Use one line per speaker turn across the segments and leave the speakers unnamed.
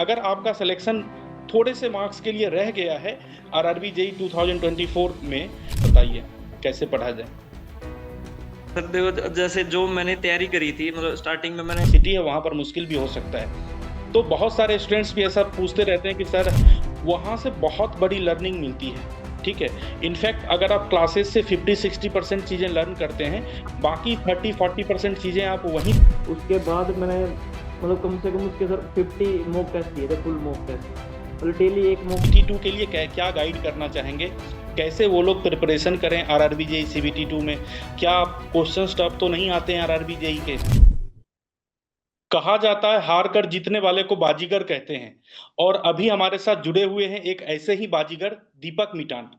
अगर आपका सिलेक्शन थोड़े से मार्क्स के लिए रह गया है आरआरबी जेई 2024 में, बताइए कैसे पढ़ा जाए।
सर देखो, जैसे जो मैंने तैयारी करी थी, मतलब स्टार्टिंग में मैंने
सिटी है वहाँ पर मुश्किल भी हो सकता है, तो बहुत सारे स्टूडेंट्स भी ऐसा पूछते रहते हैं कि सर वहाँ से बहुत बड़ी लर्निंग मिलती है। ठीक है, इनफैक्ट अगर आप क्लासेस से 50-60% चीज़ें लर्न करते हैं, बाकी 30-40% चीज़ें आप वहीं।
उसके बाद मैंने मतलब कम से कम उसके सर 50 मॉक टेस्ट दिए थे, फुल मॉक टेस्ट, मतलब डेली एक मॉक।
CBT2 के लिए क्या गाइड करना चाहेंगे, कैसे वो लोग प्रिपरेशन करें आरआरबी जेई CBT2 में? क्या क्वेश्चन टफ तो नहीं आते हैं आरआरबी जेई के? कहा जाता है हार कर जीतने वाले को बाजीगर कहते हैं, और अभी हमारे साथ जुड़े हुए हैं एक ऐसे ही बाजीगर, दीपक मिटान।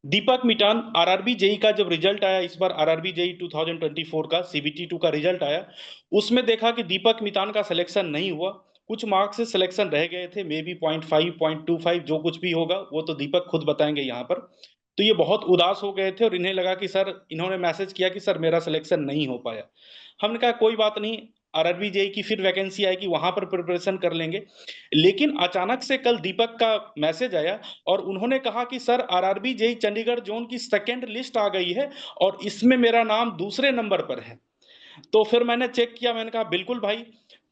दीपक मिटान, आरआरबी जेई का जब रिजल्ट आया इस बार, आरआरबी जेई 2024 का CBT2 का रिजल्ट आया, उसमें देखा कि दीपक मितान का सिलेक्शन नहीं हुआ। कुछ मार्क्स से सिलेक्शन रह गए थे, मे बी 0.5 0.25, जो कुछ भी होगा वो तो दीपक खुद बताएंगे यहाँ पर। तो ये बहुत उदास हो गए थे और इन्हें लगा कि सर, इन्होंने मैसेज किया कि सर मेरा सिलेक्शन नहीं हो पाया। हमने कहा कोई बात नहीं, आरआरबी जेई की फिर वैकेंसी आएगी, वहां पर प्रिपरेशन कर लेंगे। लेकिन अचानक से कल दीपक का मैसेज आया और उन्होंने कहा कि sir RRB JE Chandigarh zone की सेकेंड लिस्ट आ गई है और इसमें मेरा नाम दूसरे नंबर पर है। तो फिर मैंने चेक किया, मैंने कहा बिल्कुल भाई।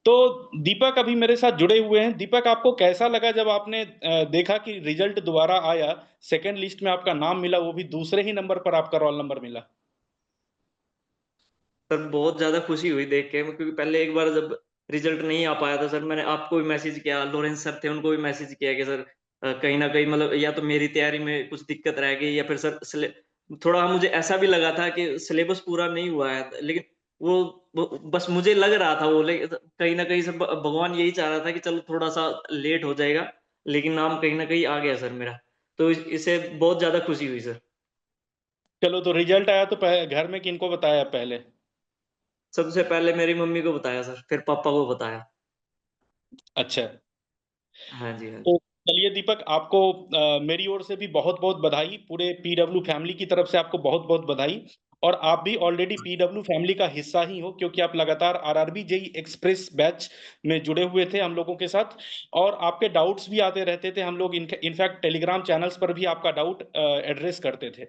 तो दीपक अभी मेरे साथ जुड़े हुए हैं। दीपक, आपको कैसा लगा जब आपने देखा कि रिजल्ट दोबारा आया, सेकेंड लिस्ट में आपका नाम मिला, वो भी दूसरे ही नंबर पर आपका रोल नंबर मिला?
सर बहुत ज्यादा खुशी हुई देख के, क्योंकि पहले एक बार जब रिजल्ट नहीं आ पाया था सर, मैंने आपको भी मैसेज किया, लॉरेंस सर थे उनको भी मैसेज किया कि सर कहीं ना कहीं मतलब या तो मेरी तैयारी में कुछ दिक्कत रह गई, या फिर सर थोड़ा मुझे ऐसा भी लगा था कि सिलेबस पूरा नहीं हुआ है, लेकिन वो बस मुझे लग रहा था वो, लेकिन कहीं ना कहीं सर भगवान यही चाह रहा था कि चलो थोड़ा सा लेट हो जाएगा, लेकिन नाम कहीं ना कहीं आ गया सर मेरा। तो इससे बहुत ज्यादा खुशी हुई सर।
चलो, तो रिजल्ट आया तो घर में किनको बताया पहले?
सबसे पहले मेरी मम्मी को बताया सर, फिर पापा को बताया।
अच्छा।
हाँ जी, हाँ जी।
तो चलिए दीपक, आपको मेरी ओर से भी बहुत बहुत बधाई, पूरे पीडब्ल्यू फैमिली की तरफ से आपको बहुत बहुत बधाई। और आप भी ऑलरेडी पीडब्ल्यू फैमिली का हिस्सा ही हो, क्योंकि आप लगातार आरआरबी जेई एक्सप्रेस बैच में जुड़े हुए थे हम लोगों के साथ, और आपके डाउट्स भी आते रहते थे। हम लोग इनफैक्ट टेलीग्राम चैनल्स पर भी आपका डाउट एड्रेस करते थे।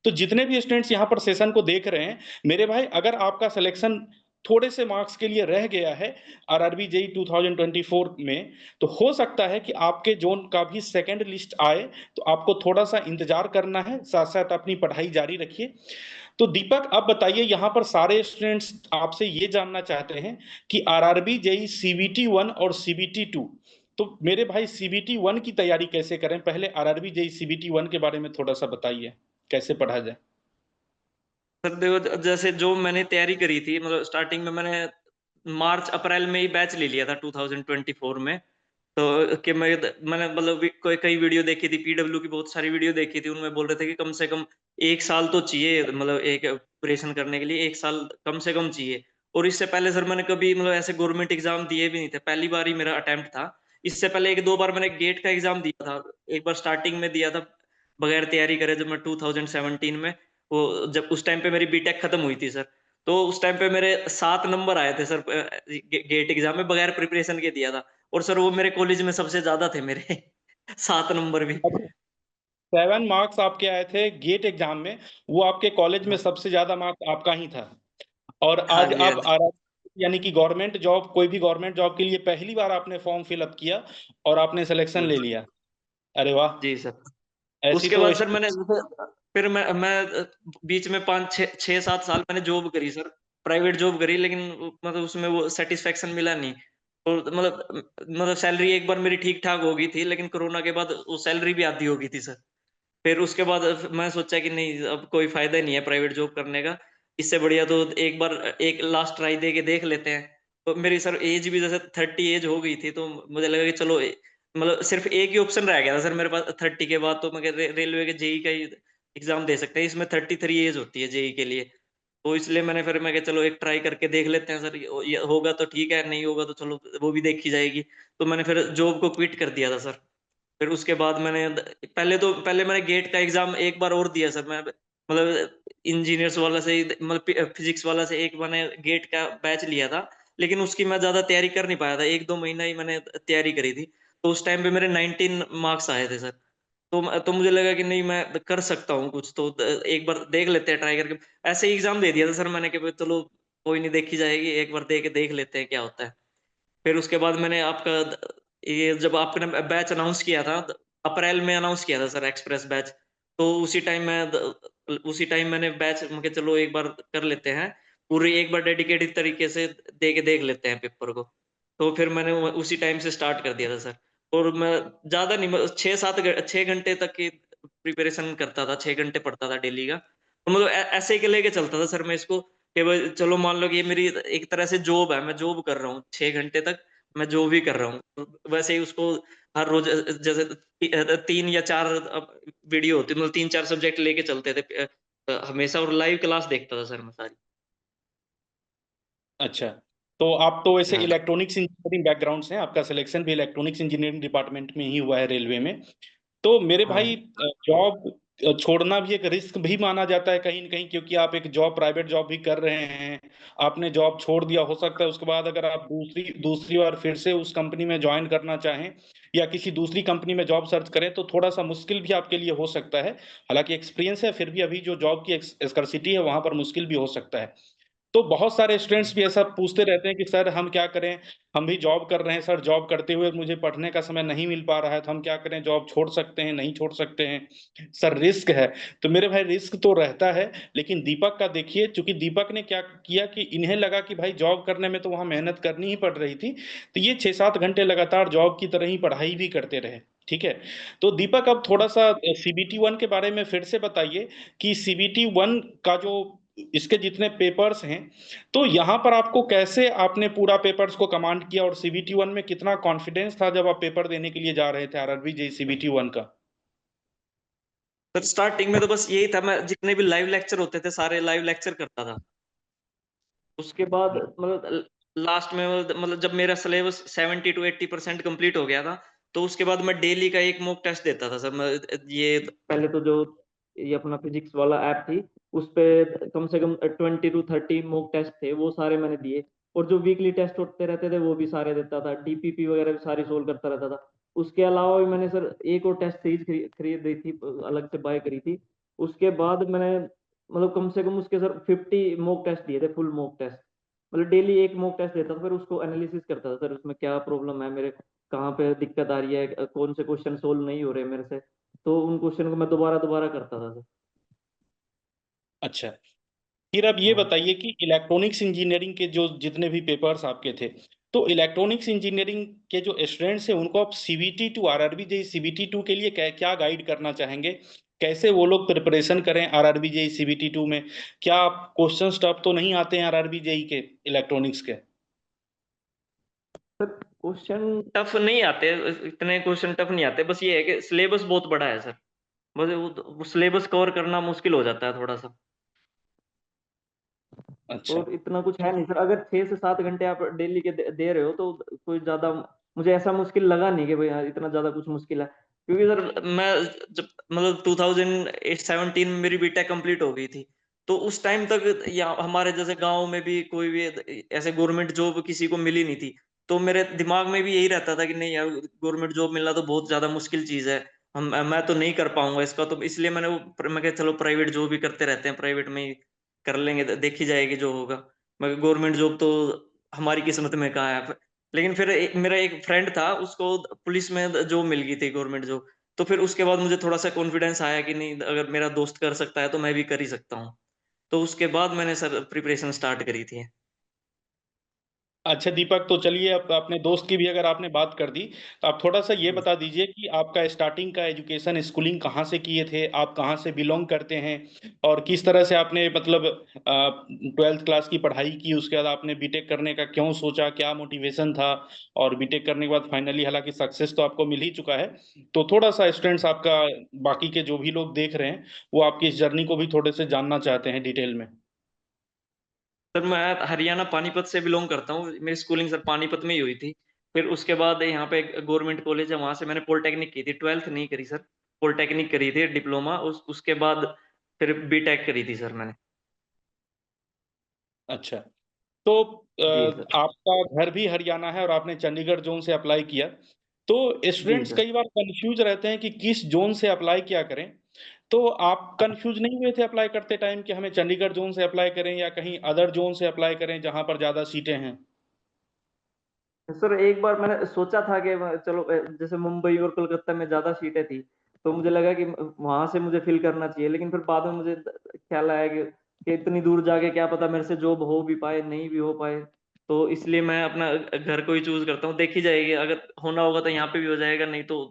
तो जितने भी स्टूडेंट्स यहाँ पर सेशन को देख रहे हैं, मेरे भाई, अगर आपका सिलेक्शन थोड़े से मार्क्स के लिए रह गया है आरआरबी जेई 2024 में, तो हो सकता है कि आपके जोन का भी सेकंड लिस्ट आए। तो आपको थोड़ा सा इंतजार करना है, साथ साथ अपनी पढ़ाई जारी रखिए। तो दीपक, अब बताइए, यहाँ पर सारे स्टूडेंट्स आपसे ये जानना चाहते हैं कि आरआरबी जेई CBT1 और CBT2, तो मेरे भाई CBT1 की तैयारी कैसे करें? पहले आरआरबी जेई CBT1 के बारे में थोड़ा सा बताइए, कैसे पढ़ा जाए।
सर देखो, जैसे जो मैंने तैयारी करी थी, मतलब स्टार्टिंग में मैंने मार्च अप्रैल में ही बैच ले लिया था 2024 में। तो कि मैंने मतलब कोई कई वीडियो देखी थी, पीडब्ल्यू की बहुत सारी वीडियो देखी थी, उनमें बोल रहे थे कि कम से कम 1 साल तो चाहिए, मतलब एक प्रिपरेशन करने के लिए 1 साल कम से कम चाहिए। और इससे पहले सर मैंने कभी मतलब ऐसे गवर्नमेंट एग्जाम दिए भी नहीं थे, पहली बार ही मेरा अटेम्प्ट था। इससे पहले एक दो बार मैंने गेट का एग्जाम दिया था, एक बार स्टार्टिंग में दिया था बगैर तैयारी करे, जब मैं 2017 में, वो जब उस टाइम पे मेरी बीटेक खत्म हुई थी सर। तो उस टाइम पे मेरे 7 नंबर आए थे सर, गेट एग्जाम में बगैर प्रिपरेशन के दिया था। और सर वो मेरे कॉलेज में सबसे ज्यादा थे मेरे 7 नंबर भी।
7 मार्क्स आपके आए थे गेट एग्जाम में, वो आपके कॉलेज में
हाँ,
सबसे ज्यादा मार्क्स आपका ही था। और
हाँ
आज
जी, हाँ
आप
जी।
यानी कि गवर्नमेंट जॉब, कोई भी गवर्नमेंट जॉब के लिए पहली बार आपने फॉर्म फिलअप किया और आपने सिलेक्शन
जी,
ले लिया। अरे वाह!
जी सर।
ऐसी
उसके
तो
बाद सर मैंने फिर मैं बीच में 5 6 7 साल मैंने जॉब करी सर, प्राइवेट जॉब करी, लेकिन मतलब उसमें वो सेटिस्फेक्शन मिला नहीं। और मतलब सैलरी एक बार मेरी ठीक ठाक हो गई थी, लेकिन कोरोना के बाद वो सैलरी भी आधी हो गई थी सर। फिर उसके बाद मैं सोचा कि नहीं, अब कोई फायदा नहीं है प्राइवेट जॉब करने का, इससे बढ़िया तो एक बार एक लास्ट ट्राई दे के देख लेते हैं। तो मेरी सर एज भी जैसे 30 एज हो गई थी, तो मुझे लगा कि चलो मतलब सिर्फ एक ही ऑप्शन रह गया था सर मेरे पास 30 के बाद, तो मैं रेलवे के जेई का ही एग्जाम दे सकते हैं, इसमें 33 एज होती है जेई के लिए। तो इसलिए फिर मैं कहा चलो एक ट्राई करके देख लेते हैं सर, ये होगा तो ठीक है, नहीं होगा तो चलो वो भी देखी जाएगी। तो मैंने फिर जॉब को क्विट कर दिया था सर। फिर उसके बाद पहले मैंने गेट का एग्जाम एक बार और दिया सर, मैं मतलब इंजीनियर्स वाला से मतलब फिजिक्स वाला से एक मैंने गेट का बैच लिया था, लेकिन उसकी मैं ज्यादा तैयारी कर नहीं पाया था, 1 2 महीना ही मैंने तैयारी करी थी। तो उस टाइम पे मेरे 19 मार्क्स आए थे सर। तो मुझे लगा कि नहीं मैं कर सकता हूँ कुछ, तो एक बार देख लेते हैं ट्राई करके। ऐसे ही एग्ज़ाम दे दिया था सर मैंने कि भाई चलो कोई नहीं, देखी जाएगी, एक बार दे के देख लेते हैं क्या होता है। फिर उसके बाद मैंने आपका ये जब आपने बैच अनाउंस किया था, अप्रैल में अनाउंस किया था सर एक्सप्रेस बैच। तो उसी टाइम मैंने बैच मैं कहा चलो एक बार कर लेते हैं, पूरी एक बार डेडिकेटेड तरीके से दे के देख लेते हैं पेपर को। तो फिर मैंने उसी टाइम से स्टार्ट कर दिया था सर। और मैं ज़्यादा नहीं, 6 घंटे तक की प्रिपरेशन करता था, 6 घंटे पढ़ता था डेली का। तो मतलब ऐसे ही के लेके चलता था सर मैं इसको, कि भाई चलो मान लो कि ये मेरी एक तरह से जॉब है, मैं जॉब कर रहा हूँ 6 घंटे तक, मैं जो भी कर रहा हूँ। तो वैसे ही उसको हर रोज़ जैसे 3 या 4 वीडियो होती, मतलब 3-4 सब्जेक्ट लेके चलते थे हमेशा, और लाइव क्लास देखता था सर मैं सारी।
अच्छा, तो आप तो वैसे
हाँ,
इलेक्ट्रॉनिक्स इंजीनियरिंग बैकग्राउंड से हैं, आपका सिलेक्शन भी इलेक्ट्रॉनिक्स इंजीनियरिंग डिपार्टमेंट में ही हुआ है रेलवे में। तो मेरे
हाँ
भाई
सर।
जॉब छोड़ना भी एक रिस्क भी माना जाता है कहीं न कहीं, क्योंकि आप एक जॉब प्राइवेट जॉब भी कर रहे हैं। आपने जॉब छोड़ दिया, हो सकता है उसके बाद अगर आप दूसरी दूसरी बार फिर से उस कंपनी में जॉइन करना चाहें या किसी दूसरी कंपनी में जॉब सर्च करें तो थोड़ा-सा मुश्किल भी आपके लिए हो सकता है। हालाँकि एक्सपीरियंस है, फिर भी अभी जो जॉब की स्कार्सिटी है वहाँ पर मुश्किल भी हो सकता है। तो बहुत सारे स्टूडेंट्स भी ऐसा पूछते रहते हैं कि सर हम क्या करें? हम भी जॉब कर रहे हैं सर, जॉब करते हुए मुझे पढ़ने का समय नहीं मिल पा रहा है, तो हम क्या करें? जॉब छोड़ सकते हैं, नहीं छोड़ सकते हैं? सर रिस्क है। तो मेरे भाई रिस्क तो रहता है, लेकिन दीपक का देखिए, चूँकि दीपक ने क्या किया कि इन्हें लगा कि भाई जॉब करने में तो वहाँ मेहनत करनी ही पड़ रही थी, तो ये 6-7 घंटे लगातार जॉब की तरह ही पढ़ाई भी करते रहे, ठीक है? तो दीपक अब थोड़ा-सा सीबीटी 1 के बारे में फिर से बताइए कि सीबीटी 1 का जो इसके जितने पेपर्स हैं, तो यहाँ पर आपको कैसे आपने पूरा पेपर्स को कमांड किया और सीबीटी 1 में कितना कॉन्फिडेंस था जब आप पेपर देने के लिए जा रहे थे आरआरबी जेईई सीबीटी 1 का?
सर स्टार्टिंग में तो बस यही था, मैं जितने भी लाइव लेक्चर होते थे सारे लाइव लेक्चर करता था। उसके बाद मतलब लास्ट में मतलब जब मेरा सिलेबस 70 टू 80% कंप्लीट हो गया था, तो उसके बाद मैं डेली का एक मॉक टेस्ट देता था सर। मैं ये पहले तो जो ये अपना फिजिक्स वाला ऐप थी, उस पे कम से कम 20 टू 30 मॉक टेस्ट थे, वो सारे मैंने दिए। और जो वीकली टेस्ट होते रहते थे वो भी सारे देता था, डीपीपी वगैरह भी सारी सोल्व करता रहता था। उसके अलावा भी मैंने सर एक और टेस्ट सीरीज खरीद दी थी, अलग से बाय करी थी। उसके बाद मैंने मतलब कम से कम उसके सर 50 मॉक टेस्ट दिए थे, फुल मॉक टेस्ट। मतलब डेली एक मॉक टेस्ट देता था, फिर उसको एनालिसिस करता था सर, उसमें क्या प्रॉब्लम है मेरे, कहाँ पे दिक्कत आ रही है, कौन से क्वेश्चन सोल्व नहीं हो रहे मेरे से। तो उन क्वेश्चन को मैं दोबारा दोबारा करता था सर।
अच्छा, फिर अब ये
हाँ
बताइए कि इलेक्ट्रॉनिक्स इंजीनियरिंग के जो जितने भी पेपर्स आपके थे, तो इलेक्ट्रॉनिक्स इंजीनियरिंग के जो स्टूडेंट्स हैं उनको आप CBT two RRB JEE CBT 2 के लिए क्या गाइड करना चाहेंगे? कैसे वो लोग प्रिपरेशन करें आरआरबी जेईई सीबीटी 2 में? क्या क्वेश्चंस टफ तो नहीं आते हैं आरआरबी जेईई के इलेक्ट्रॉनिक्स के?
सर, क्वेश्चन टफ नहीं आते, इतने क्वेश्चन टफ नहीं आते, बस ये है कि सिलेबस बहुत बड़ा है सर। बस वो सिलेबस कवर करना मुश्किल हो जाता है थोड़ा सा।
अच्छा।
और इतना कुछ है नहीं सर, अगर 6 से 7 घंटे आप डेली के दे रहे हो तो कोई ज्यादा मुझे ऐसा मुश्किल लगा नहीं कि भाई हाँ, इतना ज्यादा कुछ मुश्किल है। क्योंकि सर मैं जब मतलब 2017 में मेरी बीटेक कंप्लीट हो गई थी, तो उस टाइम तक या हमारे जैसे गांव में भी कोई भी ऐसे गवर्नमेंट जॉब किसी को मिली नहीं थी। तो मेरे दिमाग में भी यही रहता था कि नहीं यार, गवर्नमेंट जॉब मिलना तो बहुत ज्यादा मुश्किल चीज है, हम मैं तो नहीं कर पाऊंगा इसका। तो इसलिए मैं कहा चलो प्राइवेट जॉब ही करते रहते हैं, प्राइवेट में ही कर लेंगे, देखी जाएगी जो होगा। मगर गवर्नमेंट जॉब तो हमारी किस्मत में कहाँ है। लेकिन फिर मेरा एक फ्रेंड था, उसको पुलिस में जॉब मिल गई थी, गवर्नमेंट जॉब। तो फिर उसके बाद मुझे थोड़ा सा कॉन्फिडेंस आया कि नहीं, अगर मेरा दोस्त कर सकता है तो मैं भी कर ही सकता हूँ। तो उसके बाद मैंने सर प्रिपरेशन स्टार्ट करी थी।
अच्छा दीपक, तो चलिए अब अपने दोस्त की भी अगर आपने बात कर दी, तो आप थोड़ा-सा ये
जी।
बता दीजिए कि आपका स्टार्टिंग का एजुकेशन स्कूलिंग कहाँ से किए थे? आप कहाँ से बिलॉन्ग करते हैं? और किस तरह से आपने मतलब 12th क्लास की पढ़ाई की, उसके बाद आपने बीटेक करने का क्यों सोचा? क्या मोटिवेशन था? और बीटेक करने के बाद फाइनली हालाँकि सक्सेस तो आपको मिल ही चुका है। तो थोड़ा-सा स्टूडेंट्स आपका बाकी के जो भी लोग देख रहे हैं, वो आपकी इस जर्नी को भी थोड़े से जानना चाहते हैं डिटेल में।
सर मैं हरियाणा पानीपत से बिलोंग करता हूँ, मेरी स्कूलिंग सर पानीपत में ही हुई थी। फिर उसके बाद यहाँ पे गवर्नमेंट कॉलेज है, वहां से मैंने पॉलिटेक्निक की थी, 12th नहीं करी सर, पॉलिटेक्निक करी थी डिप्लोमा। उसके बाद फिर बीटेक करी थी सर मैंने।
अच्छा। तो
जी सर।
आपका घर भी हरियाणा है और आपने चंडीगढ़ ज़ोन से अप्लाई किया। तो
जी
स्टूडेंट्स
सर।
कई बार कंफ्यूज रहते हैं कि किस जोन से अप्लाई क्या करें। तो आप कंफ्यूज नहीं हुए थे अप्लाई करते टाइम कि हमें चंडीगढ़ जोन से अप्लाई करें या कहीं अदर जोन से अप्लाई करें जहां पर ज्यादा सीटें हैं?
सर एक बार मैंने सोचा था कि चलो जैसे मुंबई और कोलकाता में ज्यादा सीटें थी, तो मुझे लगा कि वहां से मुझे फिल करना चाहिए, लेकिन फिर बाद में मुझे ख्याल आया कि इतनी दूर जाके क्या पता मेरे से जॉब हो भी पाए नहीं भी हो पाए। तो इसलिए मैं अपना घर को ही चूज करता हूँ, देखी जाएगी, अगर होना होगा तो यहाँ पे भी हो जाएगा, नहीं तो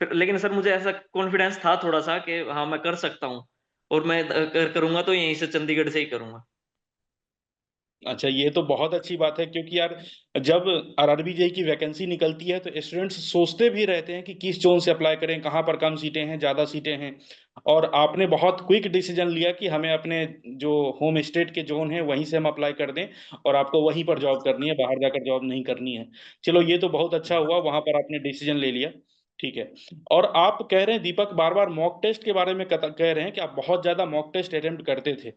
फिर। लेकिन सर मुझे ऐसा कॉन्फिडेंस था थोड़ा सा कि हाँ मैं कर सकता हूँ, और मैं करूंगा तो यहीं से चंडीगढ़ से ही करूंगा।
अच्छा, ये तो बहुत अच्छी बात है क्योंकि यार जब आरआरबी जेई की वैकेंसी निकलती है तो स्टूडेंट्स सोचते भी रहते हैं कि किस जोन से अप्लाई करें, कहाँ पर कम सीटें हैं, ज़्यादा सीटें हैं। और आपने बहुत क्विक डिसीजन लिया कि हमें अपने जो होम स्टेट के जोन है वहीं से हम अप्लाई कर दें और आपको वहीं पर जॉब करनी है, बाहर जाकर जॉब नहीं करनी है। चलो ये तो बहुत अच्छा हुआ, वहां पर आपने डिसीजन ले लिया। ठीक है। और आप कह रहे हैं दीपक बार बार मॉक टेस्ट के बारे में कह रहे हैं कि आप बहुत ज्यादा मॉक टेस्ट अटेम्प्ट करते थे।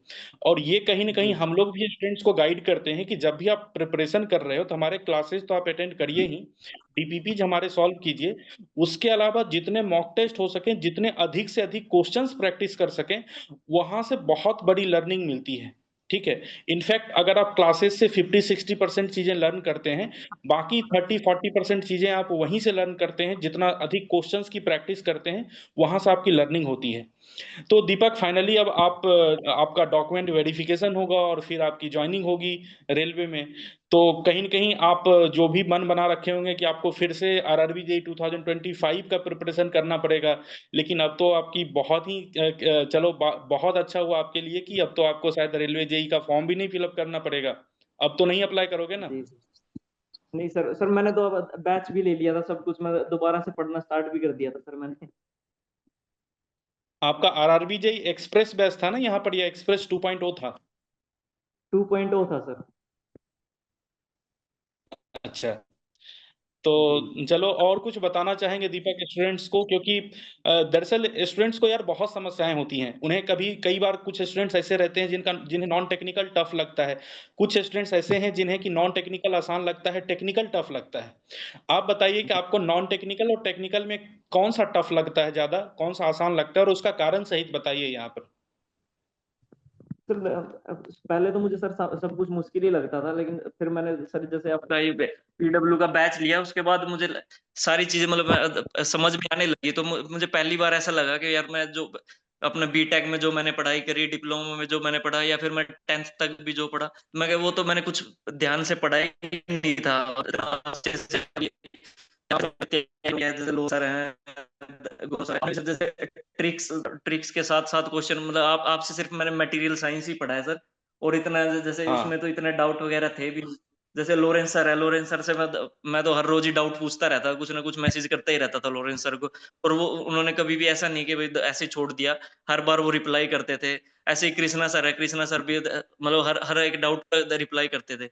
और ये कहीं ना कहीं
जी
हम लोग भी स्टूडेंट्स को गाइड करते हैं कि जब भी आप प्रिपरेशन कर रहे हो तो हमारे क्लासेस तो आप अटेंड करिए ही, डीपीपीज हमारे सॉल्व कीजिए। उसके अलावा जितने मॉक टेस्ट हो सके, जितने अधिक से अधिक क्वेश्चंस प्रैक्टिस कर सकें, वहां से बहुत बड़ी लर्निंग मिलती है। ठीक है। इनफैक्ट अगर आप क्लासेस से 50-60% चीजें लर्न करते हैं, बाकी 30-40% चीजें आप वहीं से लर्न करते हैं, जितना अधिक क्वेश्चंस की प्रैक्टिस करते हैं वहां से आपकी लर्निंग होती है। तो दीपक फाइनली अब आप आपका डॉक्यूमेंट वेरिफिकेशन होगा और फिर आपकी ज्वाइनिंग होगी रेलवे में। तो कहीं न कहीं आप जो भी मन बना रखे होंगे कि आपको फिर से आरआरबी जेईई 2025 का प्रिपरेशन करना पड़ेगा, लेकिन अब तो आपकी बहुत ही चलो बहुत अच्छा हुआ आपके लिए कि अब तो आपको शायद रेलवे जेईई का फॉर्म भी नहीं फिलअप करना पड़ेगा। अब तो नहीं अप्लाई करोगे ना?
जी। नहीं सर, सर मैंने तो अब बैच भी ले लिया था, सब कुछ मैं दोबारा से पढ़ना स्टार्ट भी कर दिया था सर मैंने।
आपका आरआरबी जेईई एक्सप्रेस बैच था ना यहाँ पर, या एक्सप्रेस 2.0 था?
2.0 था सर।
अच्छा। तो
जी।
चलो और कुछ बताना चाहेंगे दीपक स्टूडेंट्स को, क्योंकि दरअसल स्टूडेंट्स को यार बहुत समस्याएं होती हैं। उन्हें कभी कई बार कुछ स्टूडेंट्स ऐसे रहते हैं जिन्हें नॉन टेक्निकल टफ लगता है। कुछ स्टूडेंट्स ऐसे हैं जिन्हें कि नॉन टेक्निकल आसान लगता है, टेक्निकल टफ लगता है। आप बताइए कि आपको नॉन टेक्निकल और टेक्निकल में कौन सा टफ लगता है ज्यादा, कौन सा आसान लगता है, और उसका कारण सहित बताइए यहाँ पर।
सर पहले तो मुझे सर सब कुछ मुश्किल ही लगता था, लेकिन फिर मैंने सर जैसे आपका ये
पीडब्ल्यू का बैच लिया, उसके बाद मुझे सारी चीजें मतलब समझ में आने लगी। तो मुझे पहली बार ऐसा लगा कि यार मैं जो अपने बीटेक में जो मैंने पढ़ाई करी, डिप्लोमा में जो मैंने पढ़ा, या फिर मैं 10th तक भी जो पढ़ा, मैं वो तो मैंने कुछ ध्यान से पढ़ा ही नहीं था। जैसे लोग सर हैं, जैसे ट्रिक्स ट्रिक्स के साथ साथ क्वेश्चन, मतलब आप आपसे सिर्फ मैंने मटेरियल साइंस ही पढ़ा है सर। और इतना जैसे उसमें
हाँ।
तो इतने डाउट वगैरह थे भी नहीं। जैसे लॉरेंस सर है, लॉरेंस सर से मैं तो हर रोज ही डाउट पूछता रहता, कुछ ना कुछ मैसेज करता ही रहता था लॉरेंस सर को। और वो उन्होंने कभी भी ऐसा नहीं कि भाई ऐसे ही छोड़ दिया, हर बार वो रिप्लाई करते थे। ऐसे ही कृष्णा सर है, कृष्णा सर भी मतलब हर हर एक डाउट पर रिप्लाई करते थे।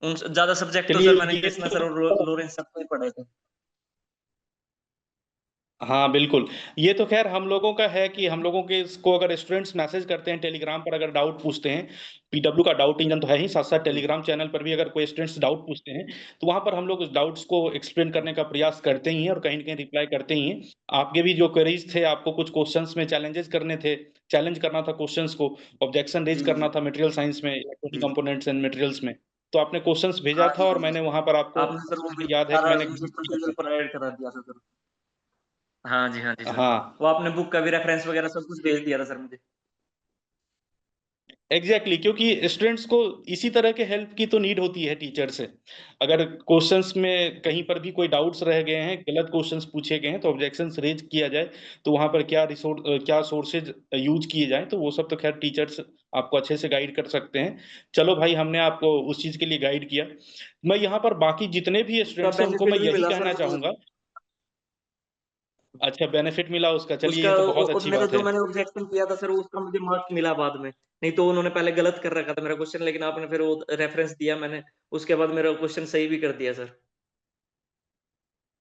उन ज्यादा सब्जेक्ट तो
चलिए
सर मैंने
ये
कृष्णा सर और
तो
लॉरेंस सर से ही पढ़े थे।
हाँ बिल्कुल। ये तो खैर हम लोगों का है कि हम लोगों के इसको अगर स्टूडेंट्स मैसेज करते हैं टेलीग्राम पर, अगर डाउट पूछते हैं, पीडब्ल्यू का डाउट इंजन तो है ही, साथ साथ
जी
टेलीग्राम चैनल पर भी अगर कोई स्टूडेंट्स डाउट पूछते हैं तो वहां पर हम लोग उस डाउट्स को एक्सप्लेन करने का प्रयास करते ही हैं और कहीं ना कहीं रिप्लाई करते ही हैं। आपके भी जो क्वेरीज थे, आपको कुछ क्वेश्चंस में चैलेंजेस करने थे, चैलेंज करना था क्वेश्चंस को, ऑब्जेक्शन रेज
जी
करना
जी
था मटेरियल साइंस में, इलेक्ट्रॉनिक
जी।
कंपोनेंट्स एंड मटेरियल्स में। तो आपने क्वेश्चंस भेजा
हाँ
था
जी
और
हाँ
मैंने
जी।
वहां पर आपको,
आपने सर वो भी
मुझे याद है कि
सारा
मैंने guide किया
मटेरियल प्रोवाइड करा दिया था सर। हाँ जी हाँ जी
था।
सर।
हाँ
वो आपने बुक का भी रेफरेंस वगैरह सब कुछ भेज दिया था सर मुझे।
एग्जैक्टली exactly, क्योंकि स्टूडेंट्स को इसी तरह के हेल्प की तो नीड होती है टीचर से। अगर क्वेश्चंस में कहीं पर भी कोई डाउट्स रह गए हैं, गलत क्वेश्चंस पूछे गए हैं, तो ऑब्जेक्शंस रेज किया जाए, तो वहां पर क्या सोर्सेज यूज किए जाएं, तो वो सब तो खैर टीचर्स आपको अच्छे से गाइड कर सकते हैं। चलो भाई, हमने आपको उस चीज के लिए गाइड किया। मैं यहाँ पर बाकी जितने भी
उसका
स्टूडेंट्स हैं उनको मैं
बेनिफिट भी
यही
मिला सर
कहना
मतलब।
चाहूंगा। अच्छा, बेनिफिट मिला उसका, चलिए
उसका
ये तो बहुत अच्छी
मेरा
बात
जो
है।
मैंने ऑब्जेक्शन किया था सर, उसका मुझे मार्क्स मिला बाद में। नहीं तो उन्होंने पहले गलत कर रखा था मेरा क्वेश्चन, लेकिन आपने फिर वो रेफरेंस दिया मैंने, उसके बाद मेरा क्वेश्चन सही भी कर दिया सर।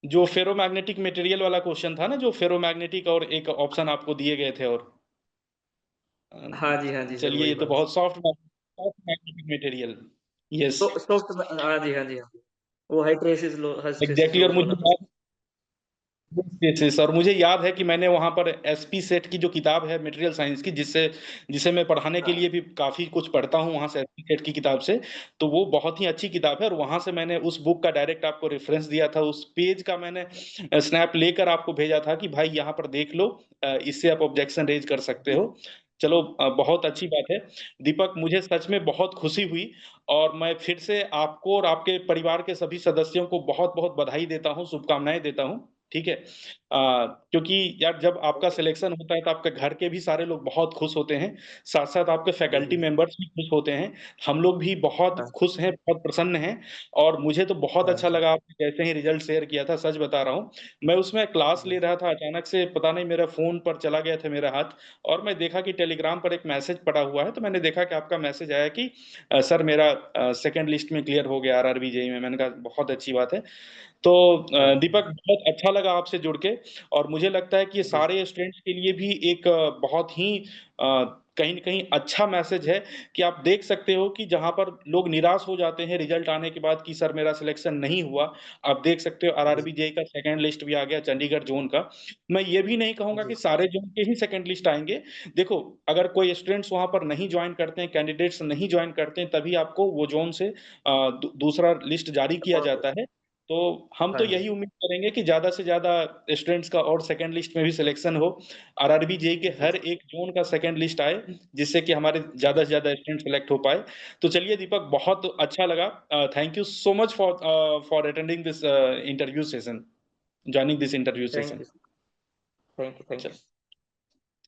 जो फेरोमैग्नेटिक मटेरियल वाला क्वेश्चन था ना, जो फेरोमैग्नेटिक और एक ऑप्शन आपको दिए गए थे, और
हाँ जी सर,
चलिए
वही
ये तो
वाला।
बहुत soft soft magnetic material. Yes.
तो सॉफ्ट, हाँ जी हाँ जी हाँ। वो हाइस्ट्रेसिस
एग्जैक्टली। और
लॉस
मुझे
वाला था सर।
और मुझे याद है कि मैंने वहां पर एसपी सेट की जो किताब है मटेरियल साइंस की, जिससे जिसे मैं पढ़ाने के
हाँ
लिए भी काफी कुछ पढ़ता हूँ वहां से, एसपी सेट की किताब से। तो वो बहुत ही अच्छी किताब है, और वहां से मैंने उस बुक का डायरेक्ट आपको रेफरेंस दिया था, उस पेज का मैंने स्नैप लेकर आपको भेजा था कि भाई यहाँ पर देख लो, इससे आप ऑब्जेक्शन रेज कर सकते
जी
हो। चलो, बहुत अच्छी बात है। दीपक, मुझे सच में बहुत खुशी हुई, और मैं फिर से आपको और आपके परिवार के सभी सदस्यों को बहुत बहुत बधाई देता हूँ, शुभकामनाएं देता हूँ। ठीक है। क्योंकि यार, जब आपका सिलेक्शन होता है तो आपके घर के भी सारे लोग बहुत खुश होते हैं, साथ साथ आपके
जी
फैकल्टी
जी
मेंबर्स भी खुश होते हैं। हम लोग भी बहुत
हाँ
खुश हैं, बहुत प्रसन्न हैं। और मुझे तो बहुत
हाँ
अच्छा लगा आपने जैसे ही रिजल्ट शेयर किया था, सच बता रहा हूँ। मैं उसमें क्लास
जी
ले रहा था, अचानक से पता नहीं मेरा फोन पर चला गया था मेरा हाथ, और मैं देखा कि टेलीग्राम पर एक मैसेज पड़ा हुआ है, तो मैंने देखा कि आपका मैसेज आया कि सर, मेरा सेकंड लिस्ट में क्लियर हो गया आरआरबी जेईई में। मैंने कहा बहुत अच्छी बात है। तो
हाँ
दीपक, बहुत अच्छा लगा आपसे जुड़ के। और मुझे लगता है कि ये
जी
सारे स्टूडेंट्स के लिए भी एक बहुत ही कहीं न कहीं अच्छा मैसेज है कि आप देख सकते हो कि जहाँ पर लोग निराश हो जाते हैं रिजल्ट आने के बाद कि सर मेरा सिलेक्शन नहीं हुआ, आप देख सकते हो
जी
आरआरबी जेईई का सेकंड लिस्ट भी आ गया चंडीगढ़ ज़ोन का। मैं ये भी नहीं कहूँगा
जी
कि सारे ज़ोन के ही सेकंड लिस्ट आएँगे। देखो, अगर कोई स्टूडेंट्स वहाँ पर नहीं जॉइन करते हैं, कैंडिडेट्स नहीं जॉइन करते हैं, तभी आपको वो ज़ोन से दूसरा लिस्ट जारी किया
और
जाता है। तो हम
हाँ
तो
जी
यही उम्मीद करेंगे कि ज़्यादा से ज़्यादा स्टूडेंट्स का और सेकंड लिस्ट में भी सिलेक्शन हो। आरआरबी जेईई के
जी
हर एक ज़ोन का सेकंड लिस्ट आए, जिससे कि हमारे ज़्यादा से ज़्यादा स्टूडेंट सेलेक्ट हो पाए। तो चलिए दीपक, बहुत अच्छा लगा। Thank you so much for attending this interview session, joining this interview
thank
session.
You thank you thank you.